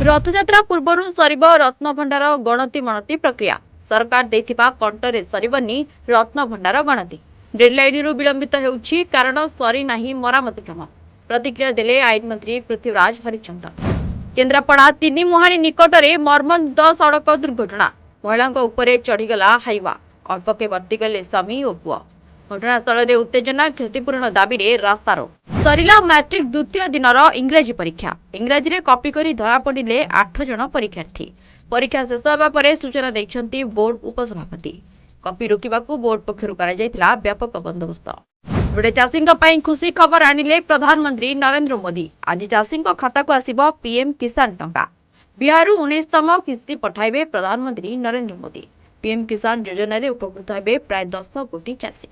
रथयात्रा पूर्व सरिब रत्नभंडार गणति मणति प्रक्रिया। सरकार देथिबा कंटरे सरिबनी रत्नभंडार गणति। डेडलाइन विलंबित होउछि कारण सरी नाही मरामती काम। प्रतिक्रिया देले आईन मंत्री पृथ्वीराज हरिचंदन। केन्द्रापड़ा तीन मुहाणी निकटरे मर्मन्त सड़क दुर्घटना। महिला उपरे चढ़ीगला हाइवा। अल्पके वर्तीगले स्वामी और पुआ। घटनास्थल में उत्तेजना क्षतिपूरण दाबी रे रास्तारोक। सरिला मैट्रिक द्वितीय दिनर इंग्राजी परीक्षा। इंग्राजी रे कॉपी करी धरा पड़िले 8 जन परीक्षार्थी। परीक्षा शेष होगा पर सूचना देइछंती बोर्ड उपसभापति। कॉपी रोकिबाकू बोर्ड पक्षरु करा जायतिला व्यापक बंदोबस्त। एबे चाषी खुशी खबर आनिले प्रधानमंत्री नरेंद्र मोदी। आज चाषी खाता को आसिबो पीएम किसान टंका। बिहार 19तम किस्ती पठाइबे प्रधानमंत्री नरेंद्र मोदी। पीएम किसान योजना रे उपकृत हेबे प्राय 10 कोटी चाषी।